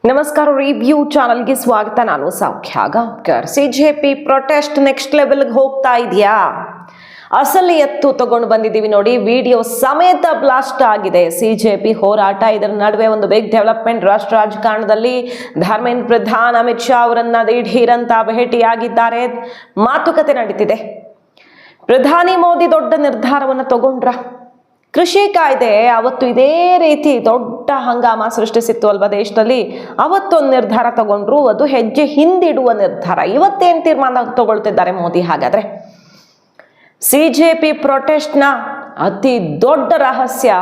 ನಮಸ್ಕಾರ, ರಿವ್ಯೂ ಚಾನಲ್ಗೆ ಸ್ವಾಗತ. ನಾನು ಸೌಖ್ಯ ಗಾಂವ್ಕರ್. ಸಿಜೆಪಿ ಪ್ರೊಟೆಸ್ಟ್ ನೆಕ್ಸ್ಟ್ ಲೆವೆಲ್ಗೆ ಹೋಗ್ತಾ ಇದೆಯಾ? ಅಸಲಿ ಎತ್ತು ತಗೊಂಡು ಬಂದಿದ್ದೀವಿ ನೋಡಿ. ವಿಡಿಯೋ ಸಮೇತ ಬ್ಲಾಸ್ಟ್ ಆಗಿದೆ ಸಿಜೆಪಿ ಹೋರಾಟ. ಇದರ ನಡುವೆ ಒಂದು ಬಿಗ್ ಡೆವಲಪ್ಮೆಂಟ್ ರಾಷ್ಟ್ರ ರಾಜಕಾರಣದಲ್ಲಿ. ಧರ್ಮೇಂದ್ರ ಪ್ರಧಾನ್ ಅಮಿತ್ ಶಾ ಅವರನ್ನ ದಿಢೀರಂತ ಭೇಟಿಯಾಗಿದ್ದಾರೆ. ಮಾತುಕತೆ ನಡೀತಿದೆ. ಪ್ರಧಾನಿ ಮೋದಿ ದೊಡ್ಡ ನಿರ್ಧಾರವನ್ನು ತಗೊಂಡ್ರ. ಕೃಷಿ ಕಾಯ್ದೆ ಅವತ್ತು ಇದೇ ರೀತಿ ದೊಡ್ಡ ಹಂಗಾಮ ಸೃಷ್ಟಿಸಿತ್ತು ಅಲ್ವಾ ದೇಶದಲ್ಲಿ. ಅವತ್ತೊಂದು ನಿರ್ಧಾರ ತಗೊಂಡ್ರು, ಅದು ಹೆಜ್ಜೆ ಹಿಂದಿಡುವ ನಿರ್ಧಾರ. ಇವತ್ತೇನು ತೀರ್ಮಾನ ತಗೊಳ್ತಿದ್ದಾರೆ ಮೋದಿ? ಹಾಗಾದ್ರೆ ಸಿಜೆಪಿ ಪ್ರೊಟೆಸ್ಟ್ನ ಅತಿ ದೊಡ್ಡ ರಹಸ್ಯ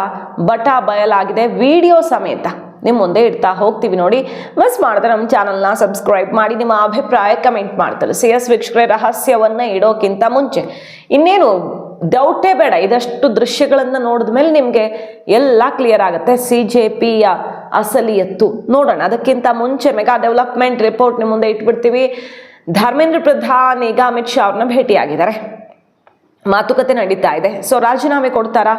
ಬಯಲಾಗಿದೆ. ವಿಡಿಯೋ ಸಮೇತ ನಿಮ್ಮ ಮುಂದೆ ಇಡ್ತಾ ಹೋಗ್ತೀವಿ ನೋಡಿ. ಮಿಸ್ ಮಾಡಿದ್ರೆ ನಮ್ಮ ಚಾನಲ್ನ ಸಬ್ಸ್ಕ್ರೈಬ್ ಮಾಡಿ, ನಿಮ್ಮ ಅಭಿಪ್ರಾಯ ಕಮೆಂಟ್ ಮಾಡ್ತಾರೆ. CS ವೀಕ್ಷಕರೇ, ರಹಸ್ಯವನ್ನ ಇಡೋಕ್ಕಿಂತ ಮುಂಚೆ ಇನ್ನೇನು ಡೌಟೇ ಬೇಡ, ಇದಷ್ಟು ದೃಶ್ಯಗಳನ್ನು ನೋಡಿದ ಮೇಲೆ ನಿಮಗೆ ಎಲ್ಲ ಕ್ಲಿಯರ್ ಆಗುತ್ತೆ. ಸಿಜೆಪಿಯ ಅಸಲಿ ಎತ್ತು ನೋಡೋಣ. ಅದಕ್ಕಿಂತ ಮುಂಚೆ ಮೆಗಾ ಡೆವಲಪ್ಮೆಂಟ್ ರಿಪೋರ್ಟ್ ನಿಮ್ಮ ಮುಂದೆ ಇಟ್ಬಿಡ್ತೀವಿ. ಧರ್ಮೇಂದ್ರ ಪ್ರಧಾನ್ ಈಗ ಅಮಿತ್ ಶಾ ಅವ್ರನ್ನ ಭೇಟಿಯಾಗಿದ್ದಾರೆ. ಮಾತುಕತೆ ನಡೀತಾ ಇದೆ. ಸೊ ರಾಜೀನಾಮೆ ಕೊಡ್ತಾರಾ?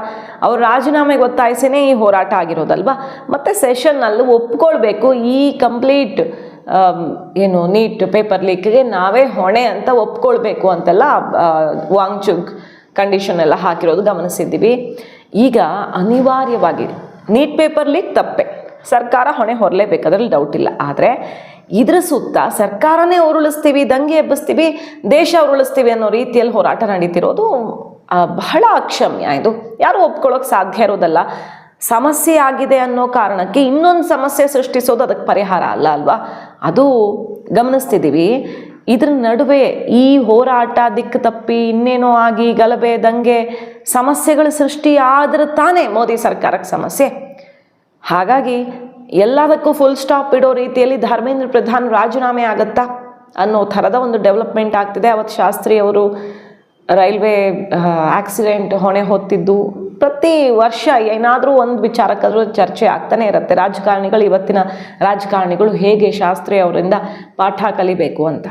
ಅವ್ರ ರಾಜೀನಾಮೆಗೆ ಒತ್ತಾಯಿಸಿನೇ ಈ ಹೋರಾಟ ಆಗಿರೋದಲ್ವಾ. ಮತ್ತೆ ಸೆಷನ್ನಲ್ಲಿ ಒಪ್ಕೊಳ್ಬೇಕು, ಈ ಕಂಪ್ಲೀಟ್ ಏನು ನೀಟ್ ಪೇಪರ್ ಲೀಕ್ಗೆ ನಾವೇ ಹೊಣೆ ಅಂತ ಒಪ್ಕೊಳ್ಬೇಕು ಅಂತೆಲ್ಲ ವಾಂಗ್ಚುಕ್ ಕಂಡೀಷನ್ ಎಲ್ಲ ಹಾಕಿರೋದು ಗಮನಿಸಿದ್ದೀವಿ. ಈಗ ಅನಿವಾರ್ಯವಾಗಿ ನೀಟ್ ಪೇಪರ್ ಲೀಕ್ ತಪ್ಪೆ, ಸರ್ಕಾರ ಹೊಣೆ ಹೊರಲೇಬೇಕು, ಅದರಲ್ಲಿ ಡೌಟ್ ಇಲ್ಲ. ಆದರೆ ಇದ್ರ ಸುತ್ತ ಸರ್ಕಾರನೇ ಉರುಳಿಸ್ತೀವಿ, ದಂಗೆ ಎಬ್ಬಿಸ್ತೀವಿ, ದೇಶ ಉರುಳಿಸ್ತೀವಿ ಅನ್ನೋ ರೀತಿಯಲ್ಲಿ ಹೋರಾಟ ನಡೀತಿರೋದು ಬಹಳ ಅಕ್ಷಮ್ಯ. ಇದು ಯಾರು ಒಪ್ಕೊಳ್ಳೋಕೆ ಸಾಧ್ಯ ಇರೋದಲ್ಲ. ಸಮಸ್ಯೆ ಆಗಿದೆ ಅನ್ನೋ ಕಾರಣಕ್ಕೆ ಇನ್ನೊಂದು ಸಮಸ್ಯೆ ಸೃಷ್ಟಿಸೋದು ಅದಕ್ಕೆ ಪರಿಹಾರ ಅಲ್ಲ ಅಲ್ವಾ. ಅದು ಗಮನಿಸ್ತಿದ್ದೀವಿ. ಇದ್ರ ನಡುವೆ ಈ ಹೋರಾಟ ದಿಕ್ಕು ತಪ್ಪಿ ಇನ್ನೇನೋ ಆಗಿ ಗಲಭೆ ದಂಗೆ ಸಮಸ್ಯೆಗಳು ಸೃಷ್ಟಿ ಆದ್ರೆ ತಾನೇ ಮೋದಿ ಸರ್ಕಾರಕ್ಕೆ ಸಮಸ್ಯೆ. ಹಾಗಾಗಿ ಎಲ್ಲದಕ್ಕೂ ಫುಲ್ ಸ್ಟಾಪ್ ಇಡೋ ರೀತಿಯಲ್ಲಿ ಧರ್ಮೇಂದ್ರ ಪ್ರಧಾನ್ ರಾಜೀನಾಮೆ ಆಗತ್ತಾ ಅನ್ನೋ ಥರದ ಒಂದು ಡೆವಲಪ್ಮೆಂಟ್ ಆಗ್ತಿದೆ. ಅವತ್ತು ಶಾಸ್ತ್ರಿ ಅವರು ರೈಲ್ವೆ ಆಕ್ಸಿಡೆಂಟ್ ಹೊಣೆ ಹೊತ್ತಿದ್ದು ಪ್ರತಿ ವರ್ಷ ಏನಾದರೂ ಒಂದು ವಿಚಾರಕ್ಕಾದ್ರೂ ಚರ್ಚೆ ಆಗ್ತಾನೆ ಇರುತ್ತೆ. ರಾಜಕಾರಣಿಗಳು, ಇವತ್ತಿನ ರಾಜಕಾರಣಿಗಳು ಹೇಗೆ ಶಾಸ್ತ್ರಿ ಅವರಿಂದ ಪಾಠ ಕಲಿಬೇಕು ಅಂತ.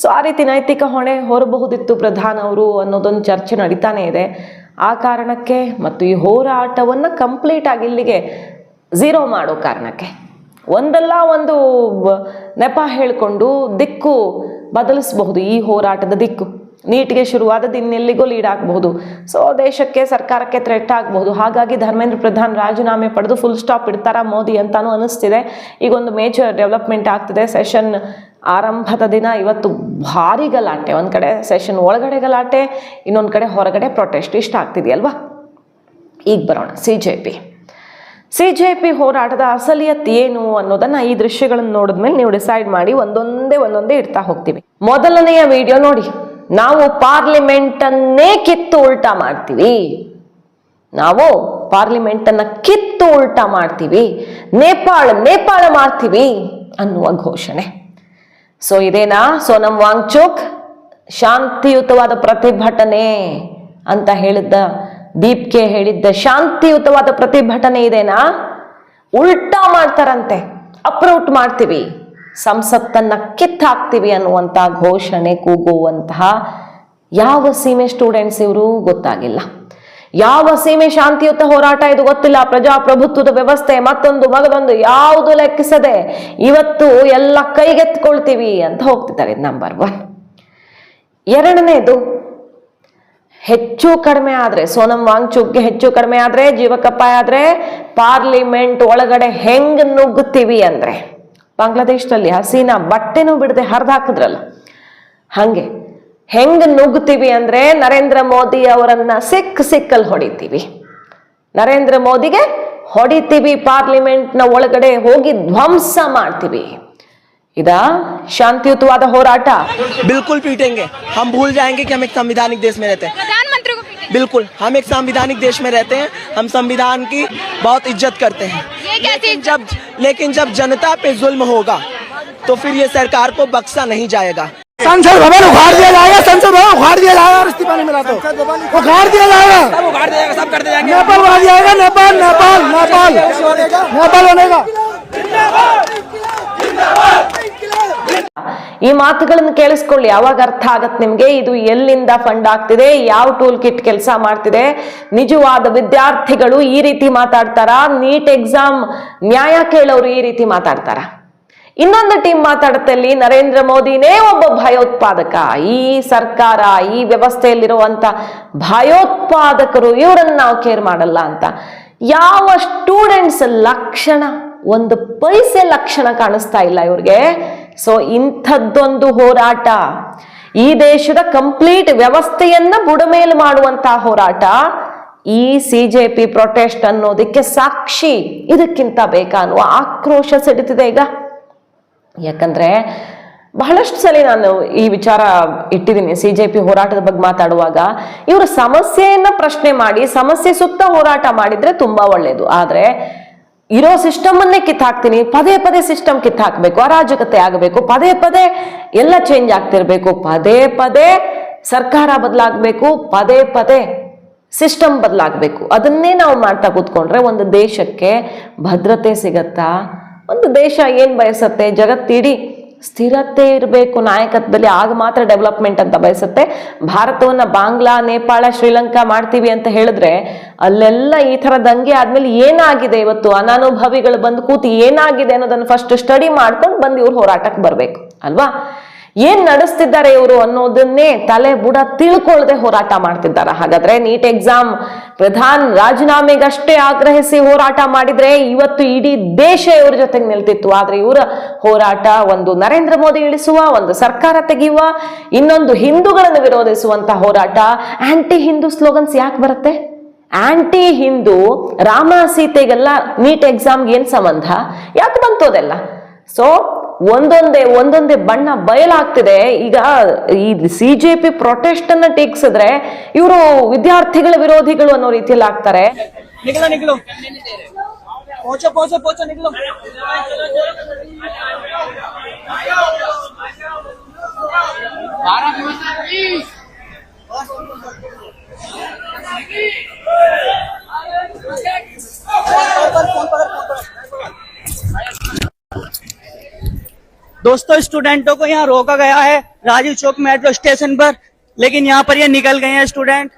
ಸೊ ಆ ರೀತಿ ನೈತಿಕ ಹೊಣೆ ಹೊರಬಹುದಿತ್ತು ಪ್ರಧಾನ್ ಅವರು ಅನ್ನೋದೊಂದು ಚರ್ಚೆ ನಡೀತಾನೆ ಇದೆ. ಆ ಕಾರಣಕ್ಕೆ ಮತ್ತು ಈ ಹೋರಾಟವನ್ನು ಕಂಪ್ಲೀಟ್ ಆಗಿ ಇಲ್ಲಿಗೆ ಝೀರೋ ಮಾಡೋ ಕಾರಣಕ್ಕೆ ಒಂದಲ್ಲ ಒಂದು ನೆಪ ಹೇಳಿಕೊಂಡು ದಿಕ್ಕು ಬದಲಿಸಬಹುದು. ಈ ಹೋರಾಟದ ದಿಕ್ಕು ನೀಟ್ಗೆ ಶುರುವಾದದ್ದು ಇನ್ನೆಲ್ಲಿಗೂ ಲೀಡ್ ಆಗಬಹುದು. ಸೊ ದೇಶಕ್ಕೆ, ಸರ್ಕಾರಕ್ಕೆ ಥ್ರೆಟ್ ಆಗಬಹುದು. ಹಾಗಾಗಿ ಧರ್ಮೇಂದ್ರ ಪ್ರಧಾನ್ ರಾಜೀನಾಮೆ ಪಡೆದು ಫುಲ್ ಸ್ಟಾಪ್ ಇಡ್ತಾರಾ ಮೋದಿ ಅಂತಾನೂ ಅನ್ನಿಸ್ತಿದೆ. ಈಗ ಒಂದು ಮೇಜರ್ ಡೆವಲಪ್ಮೆಂಟ್ ಆಗ್ತಿದೆ. ಸೆಷನ್ ಆರಂಭದ ದಿನ ಇವತ್ತು ಭಾರಿ ಗಲಾಟೆ. ಒಂದು ಕಡೆ ಸೆಷನ್ ಒಳಗಡೆ ಗಲಾಟೆ, ಇನ್ನೊಂದು ಕಡೆ ಹೊರಗಡೆ ಪ್ರೊಟೆಸ್ಟ್. ಇಷ್ಟ ಆಗ್ತಿದೆಯಲ್ವಾ. ಈಗ ಬರೋಣ ಸಿಜೆಪಿ ಹೋರಾಟದ ಅಸಲಿಯತ್ ಏನು ಅನ್ನೋದನ್ನ ಈ ದೃಶ್ಯಗಳನ್ನು ನೋಡಿದ್ಮೇಲೆ ನೀವು ಡಿಸೈಡ್ ಮಾಡಿ ಒಂದೊಂದೇ ಇಡ್ತಾ ಹೋಗ್ತೀವಿ. ಮೊದಲನೆಯ ವಿಡಿಯೋ ನೋಡಿ. ನಾವು ಪಾರ್ಲಿಮೆಂಟ್ ಅನ್ನೇ ಕಿತ್ತು ಉಲ್ಟಾ ಮಾಡ್ತೀವಿ, ನಾವು ಪಾರ್ಲಿಮೆಂಟ್ ಅನ್ನ ಕಿತ್ತು ಉಲ್ಟಾ ಮಾಡ್ತೀವಿ, ನೇಪಾಳ ಮಾಡ್ತೀವಿ ಅನ್ನುವ ಘೋಷಣೆ. ಸೊ ಇದೇನಾ ಸೋನಮ್ ವಾಂಗ್ಚುಕ್ ಶಾಂತಿಯುತವಾದ ಪ್ರತಿಭಟನೆ ಅಂತ ಹೇಳಿದ್ದ, ದೀಪ್ಗೆ ಹೇಳಿದ್ದ ಶಾಂತಿಯುತವಾದ ಪ್ರತಿಭಟನೆ ಇದೇನಾ? ಉಲ್ಟಾ ಮಾಡ್ತಾರಂತೆ. ಅಪ್ರೂಟ್ ಮಾಡ್ತೀವಿ, ಸಂಸತ್ತನ್ನ ಕಿತ್ತಾಕ್ತೀವಿ ಅನ್ನುವಂಥ ಘೋಷಣೆ ಕೂಗುವಂತಹ ಯಾವ ಸೀಮೆ ಸ್ಟೂಡೆಂಟ್ಸ್ ಇವರು ಗೊತ್ತಾಗಿಲ್ಲ. ಯಾವ ಸೀಮೆ ಶಾಂತಿಯುತ ಹೋರಾಟ ಇದು ಗೊತ್ತಿಲ್ಲ. ಪ್ರಜಾಪ್ರಭುತ್ವದ ವ್ಯವಸ್ಥೆ ಮತ್ತೊಂದು ಮಗದೊಂದು ಯಾವುದು ಲೆಕ್ಕಿಸದೆ ಇವತ್ತು ಎಲ್ಲ ಕೈಗೆತ್ಕೊಳ್ತೀವಿ ಅಂತ ಹೋಗ್ತಿದ್ದಾರೆ. ನಂಬರ್ 1. ಎರಡನೇದು, ಹೆಚ್ಚು ಕಡಿಮೆ ಆದ್ರೆ, ಸೋನಮ್ ವಾಂಗ್ಚುಕ್ಗೆ ಹೆಚ್ಚು ಕಡಿಮೆ ಆದ್ರೆ, ಜೀವಕಪ್ಪಾಯ ಆದ್ರೆ ಪಾರ್ಲಿಮೆಂಟ್ ಒಳಗಡೆ ಹೆಂಗ್ ನುಗ್ಗುತ್ತೀವಿ ಅಂದ್ರೆ, ಬಾಂಗ್ಲಾದೇಶದಲ್ಲಿ ಹಸೀನಾ ಬಟ್ಟೆನೂ ಬಿಡದೆ ಹರಿದು ಹಾಕಿದ್ರಲ್ಲ, ಹಂಗೆ ಹೆಂಗ್ ನುಗ್ಗುತ್ತೀವಿ ಅಂದ್ರೆ ನರೇಂದ್ರ ಮೋದಿ ಅವರನ್ನ ಸಿಕ್ಕಲ್ಲಿ ಹೊಡಿತೀವಿ, ನರೇಂದ್ರ ಮೋದಿಗೆ ಹೊಡಿತೀವಿ, ಪಾರ್ಲಿಮೆಂಟ್ನ ಒಳಗಡೆ ಹೋಗಿ ಧ್ವಂಸ ಮಾಡ್ತೀವಿ. इदा शांतियुतवाद होराटा बिल्कुल पीटेंगे. हम भूल जाएंगे कि हम एक संवैधानिक देश में रहते हैं. प्रधानमंत्री को पीटेंगे. बिल्कुल, हम एक संवैधानिक देश में रहते हैं. हम संविधान की बहुत इज्जत करते हैं. लेकिन जब जनता पे जुल्म होगा तो फिर ये सरकार को बख्शा नहीं जाएगा. संसद भवन उखाड़ दिया जाएगा, संसद भवन उखाड़ दिया जाएगा, इस्तीफा नहीं मिला तो उखाड़ दिया जाएगा, सब कर दिया जाएगा, नेपाल बना दिया जाएगा, नेपाल बनेगा. ಈ ಮಾತುಗಳನ್ನು ಕೇಳಿಸ್ಕೊಳ್ಳಿ, ಯಾವಾಗ ಅರ್ಥ ಆಗತ್ತೆ ನಿಮ್ಗೆ ಇದು ಎಲ್ಲಿಂದ ಫಂಡ್ ಆಗ್ತಿದೆ, ಯಾವ ಟೂಲ್ ಕಿಟ್ ಕೆಲಸ ಮಾಡ್ತಿದೆ. ನಿಜವಾದ ವಿದ್ಯಾರ್ಥಿಗಳು ಈ ರೀತಿ ಮಾತಾಡ್ತಾರ? ನೀಟ್ ಎಕ್ಸಾಮ್ ನ್ಯಾಯ ಕೇಳೋರು ಈ ರೀತಿ ಮಾತಾಡ್ತಾರ? ಇನ್ನೊಂದು ಟೀಮ್ ಮಾತಾಡುತ್ತಲ್ಲಿ ನರೇಂದ್ರ ಮೋದಿನೇ ಒಬ್ಬ ಭಯೋತ್ಪಾದಕ, ಈ ಸರ್ಕಾರ ಈ ವ್ಯವಸ್ಥೆಯಲ್ಲಿರುವಂತ ಭಯೋತ್ಪಾದಕರು, ಇವರನ್ನ ನಾವು ಕೇರ್ ಮಾಡಲ್ಲ ಅಂತ. ಯಾವ ಸ್ಟೂಡೆಂಟ್ಸ್ ಲಕ್ಷಣ, ಒಂದು ಪೈಸೆ ಲಕ್ಷಣ ಕಾಣಿಸ್ತಾ ಇಲ್ಲ ಇವ್ರಿಗೆ. ಸೊ ಇಂಥದ್ದೊಂದು ಹೋರಾಟ, ಈ ದೇಶದ ಕಂಪ್ಲೀಟ್ ವ್ಯವಸ್ಥೆಯನ್ನ ಬುಡಮೇಲು ಮಾಡುವಂತಹ ಹೋರಾಟ ಈ CJP ಪ್ರೊಟೆಸ್ಟ್ ಅನ್ನೋದಕ್ಕೆ ಸಾಕ್ಷಿ. ಇದಕ್ಕಿಂತ ಬೇಕಾ ಅನ್ನುವ ಆಕ್ರೋಶ ಸಿಡಿತಿದೆ ಈಗ. ಯಾಕಂದ್ರೆ ಬಹಳಷ್ಟು ಸಲ ನಾನು ಈ ವಿಚಾರ ಇಟ್ಟಿದ್ದೀನಿ, CJP ಹೋರಾಟದ ಬಗ್ಗೆ ಮಾತಾಡುವಾಗ ಇವರು ಸಮಸ್ಯೆಯನ್ನ ಪ್ರಶ್ನೆ ಮಾಡಿ ಸಮಸ್ಯೆ ಸುತ್ತ ಹೋರಾಟ ಮಾಡಿದ್ರೆ ತುಂಬಾ ಒಳ್ಳೇದು. ಆದ್ರೆ ಇರೋ ಸಿಸ್ಟಮ್ ಅನ್ನೇ ಕಿತ್ತಾಕ್ತೀನಿ, ಪದೇ ಪದೇ ಸಿಸ್ಟಮ್ ಕಿತ್ತಾಕ್ಬೇಕು, ಅರಾಜಕತೆ ಆಗಬೇಕು, ಪದೇ ಪದೇ ಎಲ್ಲ ಚೇಂಜ್ ಆಗ್ತಿರ್ಬೇಕು, ಪದೇ ಪದೇ ಸರ್ಕಾರ ಬದಲಾಗಬೇಕು, ಪದೇ ಪದೇ ಸಿಸ್ಟಮ್ ಬದಲಾಗಬೇಕು. ಅದನ್ನೇ ನಾವು ಮಾಡ್ತಾ ಕೂತ್ಕೊಂಡ್ರೆ ಒಂದು ದೇಶಕ್ಕೆ ಭದ್ರತೆ ಸಿಗತ್ತಾ? ಒಂದು ದೇಶ ಏನ್ ಬಯಸತ್ತೆ? ಜಗತ್ತಿಡೀ ಸ್ಥಿರತೆ ಇರಬೇಕು ನಾಯಕತ್ವದಲ್ಲಿ, ಆಗ ಮಾತ್ರ ಡೆವಲಪ್ಮೆಂಟ್ ಅಂತ ಬಯಸುತ್ತೆ. ಭಾರತವನ್ನ ಬಾಂಗ್ಲಾ, ನೇಪಾಳ, ಶ್ರೀಲಂಕಾ ಮಾಡ್ತೀವಿ ಅಂತ ಹೇಳಿದ್ರೆ ಅಲ್ಲೆಲ್ಲ ಈ ತರ ದಂಗೆ ಆದ್ಮೇಲೆ ಏನಾಗಿದೆ, ಇವತ್ತು ಅನಾನುಭವಿಗಳು ಬಂದು ಕೂತಿ ಏನಾಗಿದೆ ಅನ್ನೋದನ್ನ ಫಸ್ಟ್ ಸ್ಟಡಿ ಮಾಡ್ಕೊಂಡು ಬಂದು ಇವ್ರು ಹೋರಾಟಕ್ಕೆ ಬರ್ಬೇಕು ಅಲ್ವಾ? ಏನ್ ನಡೆಸ್ತಿದ್ದಾರೆ ಇವರು ಅನ್ನೋದನ್ನೇ ತಲೆ ಬುಡ ತಿಳ್ಕೊಳ್ಳದೆ ಹೋರಾಟ ಮಾಡ್ತಿದ್ದಾರೆ. ಹಾಗಾದ್ರೆ ನೀಟ್ ಎಕ್ಸಾಮ್ ಪ್ರಧಾನ್ ರಾಜೀನಾಮೆಗಷ್ಟೇ ಆಗ್ರಹಿಸಿ ಹೋರಾಟ ಮಾಡಿದ್ರೆ ಇವತ್ತು ಇಡೀ ದೇಶ ಇವ್ರ ಜೊತೆಗೆ ನಿಲ್ತಿತ್ತು. ಆದ್ರೆ ಇವರ ಹೋರಾಟ ಒಂದು ನರೇಂದ್ರ ಮೋದಿ ಇಳಿಸುವ, ಒಂದು ಸರ್ಕಾರ ತೆಗೆಯುವ, ಇನ್ನೊಂದು ಹಿಂದೂಗಳನ್ನು ವಿರೋಧಿಸುವಂತ ಹೋರಾಟ. ಆಂಟಿ ಹಿಂದೂ ಸ್ಲೋಗನ್ಸ್ ಯಾಕೆ ಬರುತ್ತೆ? ಆಂಟಿ ಹಿಂದೂ, ರಾಮ ಸೀತೆಗೆಲ್ಲ ನೀಟ್ ಎಕ್ಸಾಮ್ಗೆ ಏನ್ ಸಂಬಂಧ? ಯಾಕೆ ಬಂತು ಅದೆಲ್ಲ? ಸೊ ಒಂದೊಂದೇ ಬಣ್ಣ ಬಯಲಾಗ್ತಿದೆ. ಈಗ ಈ CJP ಪ್ರೊಟೆಸ್ಟ್ ಅನ್ನ ಟೀಕಿಸಿದ್ರೆ ಇವರು ವಿದ್ಯಾರ್ಥಿಗಳ ವಿರೋಧಿಗಳು ಅನ್ನೋ ರೀತಿಯಲ್ಲಿ ಆಗ್ತಾರೆ. दोस्तों, स्टूडेंटों को यहाँ रोका गया है राजीव चौक मेट्रो स्टेशन पर, लेकिन यहाँ पर ये निकल गए हैं स्टूडेंट।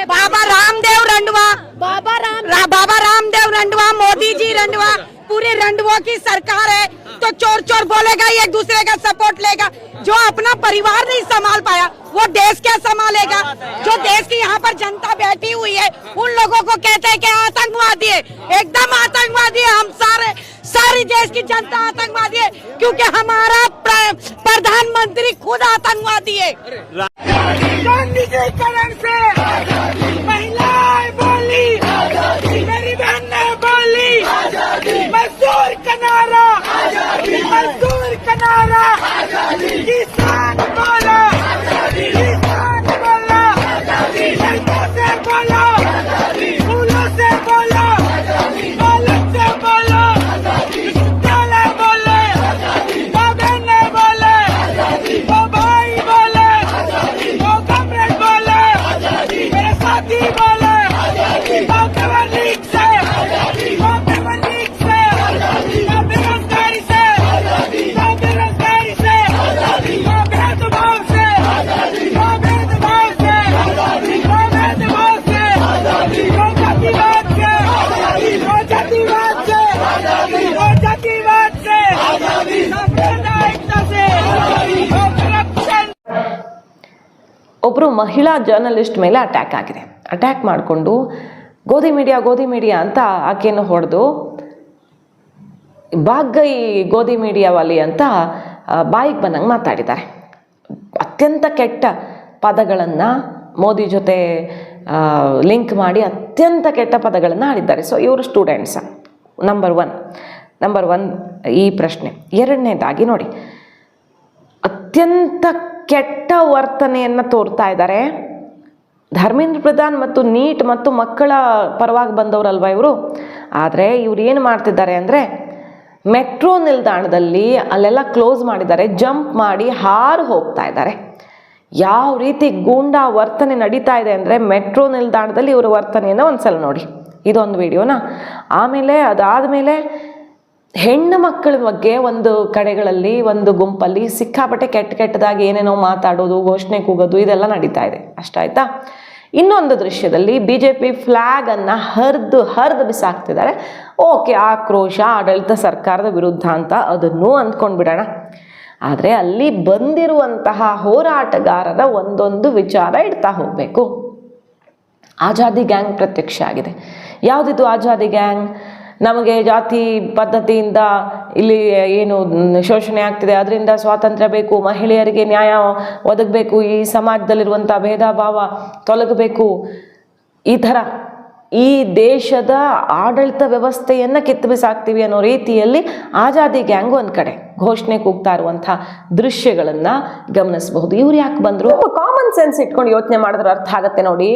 बाबा रामदेव रंडवा, बाबा रामदेव रंडवा, मोदी जी रंडवा, पूरे रंडवों की सरकार है तो चोर चोर बोलेगा, एक दूसरे का सपोर्ट लेगा। जो अपना परिवार नहीं संभाल पाया वो देश क्या संभालेगा? जो देश की यहाँ पर जनता बैठी हुई है उन लोगों को कहते हैं कि आतंकवादी है, एकदम आतंकवादी है। हम सारी देश की जनता आतंकवादी है क्योंकि हमारा प्रधानमंत्री खुद आतंकवादी है। गांधीकरण से महिलाएं बोली, मेरी बहन ने बोली, मजदूर का नारा, मजदूर का नारा, किसान बोला, किसान बोला, लड़कों से बोला, फूलों से बोला, बालक से बोला, विद्यालय बोले, बहने बोले, वो भाई बोले, वो कमरेड बोले, मेरे साथी बोले, वो केवल लीग से, वो केवल लीग से, वो बेरोजगारी से, वो बेरोजगारी से, वो भेदभाव से, वो भेदभाव से, वो भेदभाव से, वो जातिवाद से, वो जातिवाद से, वो जातिवाद से, सांप्रदायिकता से, वो करप्शन। ಒಬ್ರು ಮಹಿಳಾ ಜರ್ನಲಿಸ್ಟ್ ಮೇಲೆ ಅಟ್ಯಾಕ್ ಆಗಿದೆ. ಅಟ್ಯಾಕ್ ಮಾಡಿಕೊಂಡು ಗೋಧಿ ಮೀಡಿಯಾ ಅಂತ ಆಕೆಯನ್ನು ಹೊಡೆದು ಬಾಗೈ ಗೋಧಿ ಮೀಡಿಯಾ ವಾಲಿ ಅಂತ ಬಾಯಿಗೆ ಬಂದಂಗೆ ಮಾತಾಡಿದ್ದಾರೆ. ಅತ್ಯಂತ ಕೆಟ್ಟ ಪದಗಳನ್ನು ಮೋದಿ ಜೊತೆ ಲಿಂಕ್ ಮಾಡಿ ಅತ್ಯಂತ ಕೆಟ್ಟ ಪದಗಳನ್ನು ಆಡಿದ್ದಾರೆ. ಸೊ ಇವರು ಸ್ಟೂಡೆಂಟ್ಸ್. ನಂಬರ್ ಒನ್ ಈ ಪ್ರಶ್ನೆ. ಎರಡನೇದಾಗಿ ನೋಡಿ, ಅತ್ಯಂತ ಕೆಟ್ಟ ವರ್ತನೆಯನ್ನು ತೋರ್ತಾ ಇದ್ದಾರೆ ಧರ್ಮೇಂದ್ರ ಪ್ರಧಾನ್ ಮತ್ತು ನೀಟ್ ಮತ್ತು ಮಕ್ಕಳ ಪರವಾಗಿ ಬಂದವರಲ್ವ ಇವರು. ಆದರೆ ಇವ್ರು ಏನು ಮಾಡ್ತಿದ್ದಾರೆ ಅಂದರೆ ಮೆಟ್ರೋ ನಿಲ್ದಾಣದಲ್ಲಿ ಅಲ್ಲೆಲ್ಲ ಕ್ಲೋಸ್ ಮಾಡಿದ್ದಾರೆ, ಜಂಪ್ ಮಾಡಿ ಹಾರು ಹೋಗ್ತಾ ಇದ್ದಾರೆ. ಯಾವ ರೀತಿ ಗೂಂಡಾ ವರ್ತನೆ ನಡೀತಾ ಇದೆ ಅಂದರೆ ಮೆಟ್ರೋ ನಿಲ್ದಾಣದಲ್ಲಿ ಇವರ ವರ್ತನೆಯನ್ನು ಒಂದ್ಸಲ ನೋಡಿ, ಇದೊಂದು ವಿಡಿಯೋನ. ಆಮೇಲೆ ಅದಾದಮೇಲೆ ಹೆಣ್ಣು ಮಕ್ಕಳ ಬಗ್ಗೆ ಒಂದು ಕಡೆಗಳಲ್ಲಿ ಒಂದು ಗುಂಪಲ್ಲಿ ಸಿಕ್ಕಾಪಟ್ಟೆ ಕೆಟ್ಟದಾಗಿ ಏನೇನೋ ಮಾತಾಡೋದು, ಘೋಷಣೆ ಕೂಗೋದು ಇದೆಲ್ಲ ನಡೀತಾ ಇದೆ. ಅಷ್ಟಾಯ್ತಾ? ಇನ್ನೊಂದು ದೃಶ್ಯದಲ್ಲಿ BJP ಫ್ಲ್ಯಾಗನ್ನು ಹರಿದು ಬಿಸಾಕ್ತಿದ್ದಾರೆ. ಓಕೆ, ಆಕ್ರೋಶ ಆಡಳಿತ ಸರ್ಕಾರದ ವಿರುದ್ಧ ಅಂತ ಅದನ್ನು ಅಂದ್ಕೊಂಡ್ಬಿಡೋಣ. ಆದರೆ ಅಲ್ಲಿ ಬಂದಿರುವಂತಹ ಹೋರಾಟಗಾರರ ಒಂದೊಂದು ವಿಚಾರ ಇಡ್ತಾ ಹೋಗಬೇಕು. ಆಜಾದಿ ಗ್ಯಾಂಗ್ ಪ್ರತ್ಯಕ್ಷ ಆಗಿದೆ. ಯಾವುದಿದು ಆಜಾದಿ ಗ್ಯಾಂಗ್? ನಮಗೆ ಜಾತಿ ಪದ್ಧತಿಯಿಂದ ಇಲ್ಲಿ ಏನು ಶೋಷಣೆ ಆಗ್ತಿದೆ ಅದರಿಂದ ಸ್ವಾತಂತ್ರ್ಯ ಬೇಕು, ಮಹಿಳೆಯರಿಗೆ ನ್ಯಾಯ ಒದಗಬೇಕು, ಈ ಸಮಾಜದಲ್ಲಿರುವಂಥ ಭೇದ ಭಾವ ತೊಲಗಬೇಕು, ಈ ಥರ ಈ ದೇಶದ ಆಡಳಿತ ವ್ಯವಸ್ಥೆಯನ್ನು ಕಿತ್ತು ಬಿಸಾಕ್ತೀವಿ ಅನ್ನೋ ರೀತಿಯಲ್ಲಿ ಆಜಾದಿ ಗ್ಯಾಂಗ್ ಒಂದು ಕಡೆ ಘೋಷಣೆ ಕೂಗ್ತಾ ಇರುವಂಥ ದೃಶ್ಯಗಳನ್ನು ಗಮನಿಸಬಹುದು. ಇವ್ರು ಯಾಕೆ ಬಂದರು? ಕಾಮನ್ ಸೆನ್ಸ್ ಇಟ್ಕೊಂಡು ಯೋಚನೆ ಮಾಡಿದ್ರೆ ಅರ್ಥ ಆಗುತ್ತೆ ನೋಡಿ.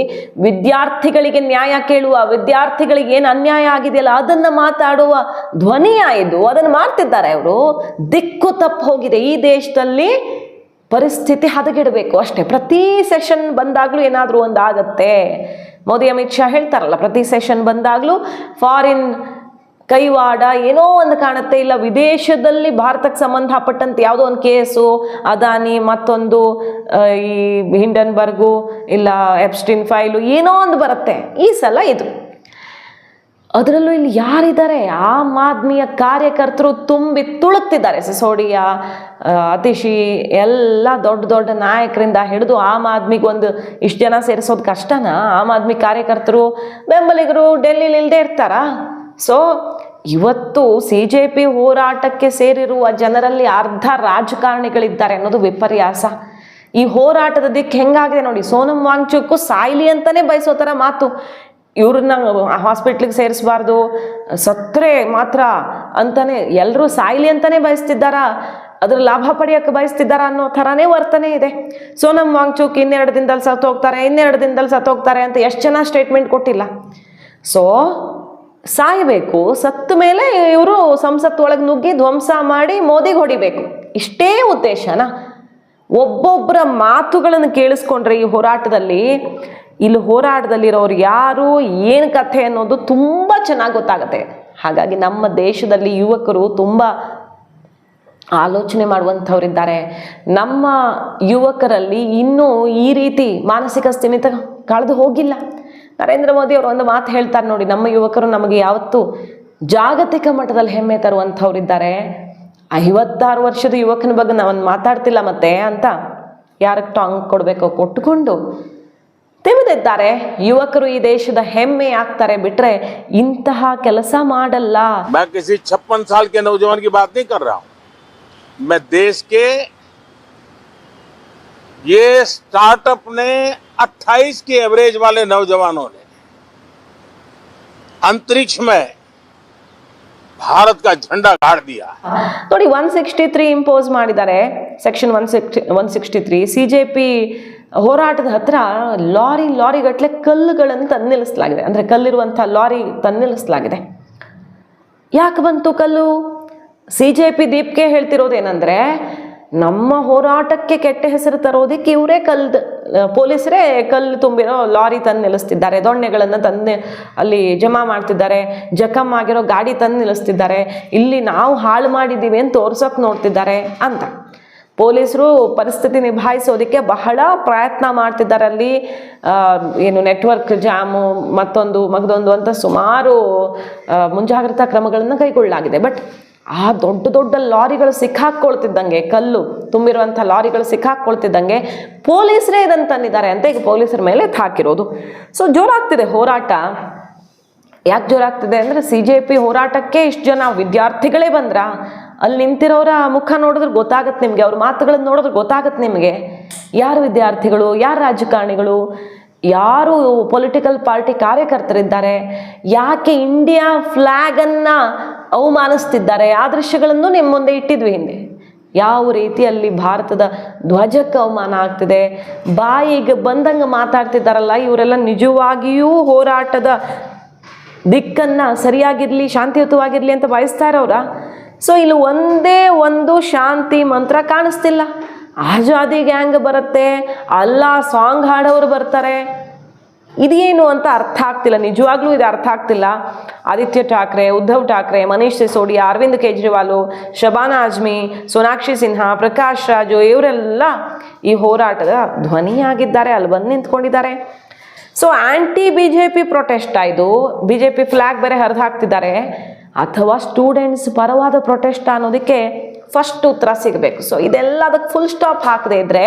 ವಿದ್ಯಾರ್ಥಿಗಳಿಗೆ ನ್ಯಾಯ ಕೇಳುವ, ವಿದ್ಯಾರ್ಥಿಗಳಿಗೆ ಏನು ಅನ್ಯಾಯ ಆಗಿದೆಯಲ್ಲ ಅದನ್ನು ಮಾತಾಡುವ ಧ್ವನಿಯ ಇದು, ಅದನ್ನು ಮಾಡ್ತಿದ್ದಾರೆ ಅವರು. ದಿಕ್ಕು ತಪ್ಪು ಹೋಗಿದೆ ಈ ದೇಶದಲ್ಲಿ, ಪರಿಸ್ಥಿತಿ ಹದಗೆಡಬೇಕು ಅಷ್ಟೇ. ಪ್ರತಿ ಸೆಷನ್ ಬಂದಾಗಲೂ ಏನಾದರೂ ಒಂದು ಆಗತ್ತೆ. ಮೋದಿ ಅಮಿತ್ ಶಾ ಹೇಳ್ತಾರಲ್ಲ, ಪ್ರತಿ ಸೆಷನ್ ಬಂದಾಗಲೂ ಫಾರಿನ್ ಕೈವಾಡ ಏನೋ ಒಂದು ಕಾಣುತ್ತೆ. ಇಲ್ಲ ವಿದೇಶದಲ್ಲಿ ಭಾರತಕ್ಕೆ ಸಂಬಂಧಪಟ್ಟಂತೆ ಯಾವುದೋ ಒಂದು ಕೇಸು, ಅದಾನಿ ಮತ್ತೊಂದು ಈ ಹಿಂಡನ್ಬರ್ಗು ಇಲ್ಲ ಎಪ್ಸ್ಟೀನ್ ಫೈಲು ಏನೋ ಒಂದು ಬರುತ್ತೆ. ಈ ಸಲ ಇದು. ಅದರಲ್ಲೂ ಇಲ್ಲಿ ಯಾರಿದ್ದಾರೆ? ಆಮ್ ಆದ್ಮಿಯ ಕಾರ್ಯಕರ್ತರು ತುಂಬಿ ತುಳುಕ್ತಿದ್ದಾರೆ. ಸಿಸೋಡಿಯ, ಅತಿಶಿ ಎಲ್ಲ ದೊಡ್ಡ ನಾಯಕರಿಂದ ಹಿಡಿದು ಆಮ್ ಆದ್ಮಿಗೆ ಒಂದು ಇಷ್ಟು ಜನ ಸೇರಿಸೋದು ಕಷ್ಟನಾ? ಆಮ್ ಆದ್ಮಿ ಕಾರ್ಯಕರ್ತರು ಬೆಂಬಲಿಗರು ಡೆಲ್ಲಿಲಿ ಇಲ್ಲದೆ ಇರ್ತಾರಾ? ಸೊ ಇವತ್ತು CJP ಹೋರಾಟಕ್ಕೆ ಸೇರಿರುವ ಜನರಲ್ಲಿ ಅರ್ಧ ರಾಜಕಾರಣಿಗಳಿದ್ದಾರೆ ಅನ್ನೋದು ವಿಪರ್ಯಾಸ. ಈ ಹೋರಾಟದ ದಿಕ್ಕು ಹೆಂಗಾಗಿದೆ ನೋಡಿ. ಸೋನಮ್ ವಾಂಗ್ಚುಕ್ ಸಾಯ್ಲಿ ಅಂತಾನೆ ಬಯಸೋ ಥರ ಮಾತು. ಇವ್ರನ್ನ ಹಾಸ್ಪಿಟ್ಲಿಗೆ ಸೇರಿಸಬಾರ್ದು, ಸತ್ತರೆ ಮಾತ್ರ ಅಂತಾನೆ ಎಲ್ಲರೂ ಸಾಯ್ಲಿ ಅಂತಾನೆ ಬಯಸ್ತಿದ್ದಾರ, ಅದ್ರ ಲಾಭ ಪಡೆಯೋಕ್ಕೆ ಬಯಸ್ತಿದ್ದಾರ ಅನ್ನೋ ಥರನೇ ವರ್ತನೆ ಇದೆ. ಸೋನಮ್ ವಾಂಗ್ಚುಕ್ 2 ದಿನದಲ್ಲಿ ಸತ್ತೋಗ್ತಾರೆ, 2 ದಿನದಲ್ಲಿ ಸತ್ತೋಗ್ತಾರೆ ಅಂತ ಎಷ್ಟು ಜನ ಸ್ಟೇಟ್ಮೆಂಟ್ ಕೊಟ್ಟಿಲ್ಲ. ಸೊ ಸಾಯಬೇಕು, ಸತ್ತ ಮೇಲೆ ಇವರು ಸಂಸತ್ತು ಒಳಗೆ ನುಗ್ಗಿ ಧ್ವಂಸ ಮಾಡಿ ಮೋದಿಗೆ ಹೊಡಿಬೇಕು, ಇಷ್ಟೇ ಉದ್ದೇಶನಾ? ಒಬ್ಬೊಬ್ಬರ ಮಾತುಗಳನ್ನು ಕೇಳಿಸ್ಕೊಂಡ್ರೆ ಈ ಹೋರಾಟದಲ್ಲಿ, ಇಲ್ಲಿ ಹೋರಾಟದಲ್ಲಿರೋರು ಯಾರು, ಏನು ಕಥೆ ಅನ್ನೋದು ತುಂಬ ಚೆನ್ನಾಗಿ ಗೊತ್ತಾಗುತ್ತೆ. ಹಾಗಾಗಿ ನಮ್ಮ ದೇಶದಲ್ಲಿ ಯುವಕರು ತುಂಬ ಆಲೋಚನೆ ಮಾಡುವಂಥವರಿದ್ದಾರೆ. ನಮ್ಮ ಯುವಕರಲ್ಲಿ ಇನ್ನೂ ಈ ರೀತಿ ಮಾನಸಿಕ ಸ್ಥಿಮಿತ ಕಳೆದು ಹೋಗಿಲ್ಲ. ನರೇಂದ್ರ ಮೋದಿ ಅವರು ಒಂದು ಮಾತು ಹೇಳ್ತಾರೆ ನೋಡಿ, ನಮ್ಮ ಯುವಕರು ನಮಗೆ ಯಾವತ್ತೂ ಜಾಗತಿಕ ಮಟ್ಟದಲ್ಲಿ ಹೆಮ್ಮೆ ತರುವಂಥವ್ರಿದ್ದಾರೆ. 56 ವರ್ಷದ ಯುವಕನ ಬಗ್ಗೆ ನಾವೊಂದು ಮಾತಾಡ್ತಿಲ್ಲ ಮತ್ತೆ ಅಂತ ಯಾರಿಗೆ ಟಾಂಗ್ ಕೊಡಬೇಕೋ ಕೊಟ್ಟುಕೊಂಡು ತಿಳಿದಿದ್ದಾರೆ. ಯುವಕರು ಈ ದೇಶದ ಹೆಮ್ಮೆ ಆಗ್ತಾರೆ ಬಿಟ್ರೆ ಇಂತಹ ಕೆಲಸ ಮಾಡಲ್ಲ. मैं किसी 56 साल के नौजवान की बात नहीं कर रहा हूं, मैं देश के ये स्टार्टअप ने 28 के एवरेज वाले नौजवानों ने अंतरिक्ष में भारत का झंडा गाड़ दिया ನೋಡಿ. 163 ಇಂಪೋಸ್ ಮಾಡಿದ್ದಾರೆ, ಸೆಕ್ಷನ್ 163. CJP ಹೋರಾಟದ ಹತ್ರ ಲಾರಿ ಗಟ್ಟಲೆ ಕಲ್ಲುಗಳನ್ನು ತಂದು ನಿಲ್ಲಿಸಲಾಗಿದೆ. ಅಂದರೆ ಕಲ್ಲಿರುವಂಥ ಲಾರಿ ತಂದು ನಿಲ್ಲಿಸಲಾಗಿದೆ. ಯಾಕೆ ಬಂತು ಕಲ್ಲು? CJP ದೀಪ್ಗೆ ಹೇಳ್ತಿರೋದೇನೆಂದರೆ, ನಮ್ಮ ಹೋರಾಟಕ್ಕೆ ಕೆಟ್ಟ ಹೆಸರು ತರೋದಕ್ಕೆ ಇವರೇ ಪೊಲೀಸರೇ ಕಲ್ಲು ತುಂಬಿರೋ ಲಾರಿ ತಂದು ನಿಲ್ಲಿಸ್ತಿದ್ದಾರೆ, ದೊಣ್ಣೆಗಳನ್ನು ತಂದು ಅಲ್ಲಿ ಜಮಾ ಮಾಡ್ತಿದ್ದಾರೆ, ಜಖಮ್ ಆಗಿರೋ ಗಾಡಿ ತಂದು ನಿಲ್ಲಿಸ್ತಿದ್ದಾರೆ, ಇಲ್ಲಿ ನಾವು ಹಾಳು ಮಾಡಿದ್ದೀವಿ ಅಂತ ತೋರ್ಸೋಕೆ ನೋಡ್ತಿದ್ದಾರೆ ಅಂತ. ಪೊಲೀಸರು ಪರಿಸ್ಥಿತಿ ನಿಭಾಯಿಸೋದಕ್ಕೆ ಬಹಳ ಪ್ರಯತ್ನ ಮಾಡ್ತಿದ್ದಾರೆ. ಅಲ್ಲಿ ಏನು ನೆಟ್ವರ್ಕ್ ಜಾಮು ಮತ್ತೊಂದು ಮಗದೊಂದು ಅಂತ ಸುಮಾರು ಮುಂಜಾಗ್ರತಾ ಕ್ರಮಗಳನ್ನು ಕೈಗೊಳ್ಳಲಾಗಿದೆ. ಬಟ್ ಆ ದೊಡ್ಡ ಲಾರಿಗಳು ಸಿಕ್ಕಾಕ್ಕೊಳ್ತಿದ್ದಂಗೆ, ಕಲ್ಲು ತುಂಬಿರುವಂಥ ಲಾರಿಗಳು ಸಿಕ್ಕಾಕ್ಕೊಳ್ತಿದ್ದಂಗೆ ಪೊಲೀಸರೇ ಇದನ್ನು ತಂದಿದ್ದಾರೆ ಅಂತ ಈಗ ಪೊಲೀಸರ ಮೇಲೆ ಹಾಕಿರೋದು. ಸೊ ಜೋರಾಗ್ತಿದೆ ಹೋರಾಟ. ಯಾಕೆ ಜೋರಾಗ್ತಿದೆ ಅಂದರೆ CJP ಹೋರಾಟಕ್ಕೆ ಇಷ್ಟು ಜನ ವಿದ್ಯಾರ್ಥಿಗಳೇ ಬಂದ್ರ, ಅಲ್ಲಿ ನಿಂತಿರೋರ ಮುಖ ನೋಡಿದ್ರೆ ಗೊತ್ತಾಗತ್ತೆ ನಿಮಗೆ, ಅವ್ರ ಮಾತುಗಳನ್ನು ನೋಡಿದ್ರೆ ಗೊತ್ತಾಗತ್ತೆ ನಿಮಗೆ ಯಾರು ವಿದ್ಯಾರ್ಥಿಗಳು, ಯಾರು ರಾಜಕಾರಣಿಗಳು, ಯಾರು ಪೊಲಿಟಿಕಲ್ ಪಾರ್ಟಿ ಕಾರ್ಯಕರ್ತರಿದ್ದಾರೆ, ಯಾಕೆ ಇಂಡಿಯಾ ಫ್ಲ್ಯಾಗನ್ನು ಅವಮಾನಿಸ್ತಿದ್ದಾರೆ. ಆ ದೃಶ್ಯಗಳನ್ನು ನಿಮ್ಮ ಮುಂದೆ ಇಟ್ಟಿದ್ವಿ ಹಿಂದೆ. ಯಾವ ರೀತಿಯಲ್ಲಿ ಭಾರತದ ಧ್ವಜಕ್ಕೆ ಅವಮಾನ ಆಗ್ತಿದೆ, ಬಾಯಿಗೆ ಬಂದಂಗೆ ಮಾತಾಡ್ತಿದ್ದಾರಲ್ಲ ಇವರೆಲ್ಲ ನಿಜವಾಗಿಯೂ ಹೋರಾಟದ ದಿಕ್ಕನ್ನು ಸರಿಯಾಗಿರಲಿ, ಶಾಂತಿಯುತವಾಗಿರಲಿ ಅಂತ ಬಯಸ್ತಾ ಇರೋರ? ಸೊ ಇಲ್ಲಿ ಒಂದೇ ಒಂದು ಶಾಂತಿ ಮಂತ್ರ ಕಾಣಿಸ್ತಿಲ್ಲ. ಆಜಾದಿ ಗ್ಯಾಂಗ್ ಬರುತ್ತೆ, ಅಲ್ಲ ಸಾಂಗ್ ಹಾಡೋರು ಬರ್ತಾರೆ, ಇದೇನು ಅಂತ ಅರ್ಥ ಆಗ್ತಿಲ್ಲ. ನಿಜವಾಗ್ಲೂ ಇದು ಅರ್ಥ ಆಗ್ತಿಲ್ಲ. ಆದಿತ್ಯ ಠಾಕ್ರೆ, ಉದ್ಧವ್ ಠಾಕ್ರೆ, ಮನೀಶ್ ಸಿಸೋಡಿಯಾ, ಅರವಿಂದ್ ಕೇಜ್ರಿವಾಲು, ಶಬಾನಾ ಆಜ್ಮಿ, ಸೋನಾಕ್ಷಿ ಸಿನ್ಹಾ, ಪ್ರಕಾಶ್ ರಾಜು ಇವರೆಲ್ಲ ಈ ಹೋರಾಟದ ಧ್ವನಿಯಾಗಿದ್ದಾರೆ, ಅಲ್ಲಿ ಬಂದು ನಿಂತ್ಕೊಂಡಿದ್ದಾರೆ. ಸೊ ಆಂಟಿ BJP ಪ್ರೊಟೆಸ್ಟ್ ಆಯಿತು, BJP ಫ್ಲ್ಯಾಗ್ ಬೇರೆ ಹರಿದು ಹಾಕ್ತಿದ್ದಾರೆ, ಅಥವಾ ಸ್ಟೂಡೆಂಟ್ಸ್ ಪರವಾದ ಪ್ರೊಟೆಸ್ಟ್ ಅನ್ನೋದಕ್ಕೆ ಫಸ್ಟ್ ಉತ್ತರ ಸಿಗಬೇಕು. ಸೊ ಇದೆಲ್ಲ ಅದಕ್ಕೆ ಫುಲ್ ಸ್ಟಾಪ್ ಹಾಕದೇ ಇದ್ರೆ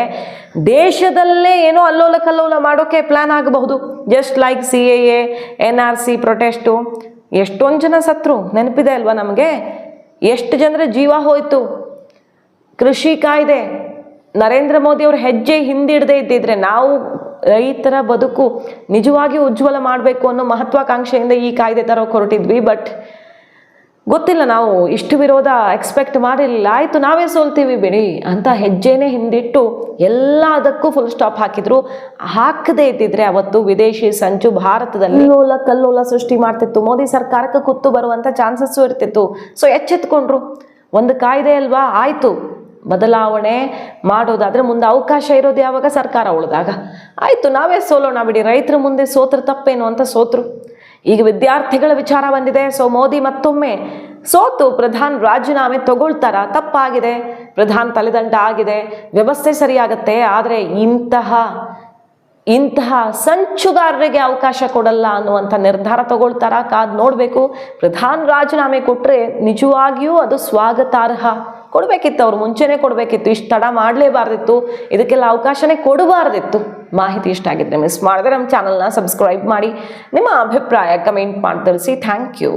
ದೇಶದಲ್ಲೇ ಏನೋ ಅಲ್ಲೋಲ ಕಲ್ಲೋಲ ಮಾಡೋಕ್ಕೆ ಪ್ಲಾನ್ ಆಗಬಹುದು. Just like CAA, NRC protest, ಎಷ್ಟೊಂದು ಜನ ಸತ್ರು ನೆನಪಿದೆ ಅಲ್ವಾ ನಮಗೆ? ಎಷ್ಟು ಜನರ ಜೀವ ಹೋಯಿತು. ಕೃಷಿ ಕಾಯ್ದೆ, ನರೇಂದ್ರ ಮೋದಿ ಅವ್ರ ಹೆಜ್ಜೆ ಹಿಂದಿಡದೇ ಇದ್ದಿದ್ರೆ ನಾವು ರೈತರ ಬದುಕು ನಿಜವಾಗಿ ಉಜ್ವಲ ಮಾಡಬೇಕು ಅನ್ನೋ ಮಹತ್ವಾಕಾಂಕ್ಷೆಯಿಂದ ಈ ಕಾಯ್ದೆ ತರೋಕೆ ಹೊರಟಿದ್ವಿ. ಬಟ್ ಗೊತ್ತಿಲ್ಲ, ನಾವು ಇಷ್ಟು ವಿರೋಧ ಎಕ್ಸ್ಪೆಕ್ಟ್ ಮಾಡಿರಲಿಲ್ಲ. ಆಯಿತು ನಾವೇ ಸೋಲ್ತೀವಿ ಬಿಡಿ ಅಂತ ಹೆಜ್ಜೆನೇ ಹಿಂದಿಟ್ಟು ಎಲ್ಲದಕ್ಕೂ ಫುಲ್ ಸ್ಟಾಪ್ ಹಾಕಿದ್ರು. ಹಾಕದೇ ಇದ್ದಿದ್ರೆ ಅವತ್ತು ವಿದೇಶಿ ಸಂಚು ಭಾರತದಲ್ಲಿ ಕಲ್ಲೋಲ ಸೃಷ್ಟಿ ಮಾಡ್ತಿತ್ತು, ಮೋದಿ ಸರ್ಕಾರಕ್ಕೆ ಕುತ್ತು ಬರುವಂಥ ಚಾನ್ಸಸ್ಸು ಇರ್ತಿತ್ತು. ಸೊ ಎಚ್ಚೆತ್ಕೊಂಡ್ರು, ಒಂದು ಕಾಯ್ದೆ ಅಲ್ವಾ, ಆಯಿತು ಬದಲಾವಣೆ ಮಾಡೋದಾದರೆ ಮುಂದೆ ಅವಕಾಶ ಇರೋದು ಯಾವಾಗ? ಸರ್ಕಾರ ಉಳಿದಾಗ. ಆಯಿತು ನಾವೇ ಸೋಲೋಣ ಬಿಡಿ, ರೈತರ ಮುಂದೆ ಸೋತ್ರ ತಪ್ಪೇನು ಅಂತ ಸೋತರು. ಈಗ ವಿದ್ಯಾರ್ಥಿಗಳ ವಿಚಾರ ಬಂದಿದೆ. ಸೊ ಮೋದಿ ಮತ್ತೊಮ್ಮೆ ಸೋತು ಪ್ರಧಾನ್ ರಾಜೀನಾಮೆ ತಗೊಳ್ತಾರ? ತಪ್ಪಾಗಿದೆ, ಪ್ರಧಾನ್ ತಲೆದಂಡ ಆಗಿದೆ, ವ್ಯವಸ್ಥೆ ಸರಿಯಾಗತ್ತೆ, ಆದರೆ ಇಂತಹ ಸಂಚುಗಾರರಿಗೆ ಅವಕಾಶ ಕೊಡಲ್ಲ ಅನ್ನುವಂಥ ನಿರ್ಧಾರ ತಗೊಳ್ತಾರ? ಕಾದ್ ನೋಡಬೇಕು. ಪ್ರಧಾನ್ ರಾಜೀನಾಮೆ ಕೊಟ್ಟರೆ ನಿಜವಾಗಿಯೂ ಅದು ಸ್ವಾಗತಾರ್ಹ. ಕೊಡಬೇಕಿತ್ತು, ಅವ್ರು ಮುಂಚೆನೇ ಕೊಡಬೇಕಿತ್ತು, ಇಷ್ಟು ತಡ ಮಾಡಲೇಬಾರ್ದಿತ್ತು, ಇದಕ್ಕೆಲ್ಲ ಅವಕಾಶನೇ ಕೊಡಬಾರ್ದಿತ್ತು. ಮಾಹಿತಿ ಇಷ್ಟ ಆಗಿದ್ರೆ ಮಿಸ್ ಮಾಡಿದ್ರೆ ನಮ್ಮ ಚಾನಲ್ನ ಸಬ್ಸ್ಕ್ರೈಬ್ ಮಾಡಿ, ನಿಮ್ಮ ಅಭಿಪ್ರಾಯ ಕಮೆಂಟ್ ಮಾಡಿ ತಿಳಿಸಿ. Thank you.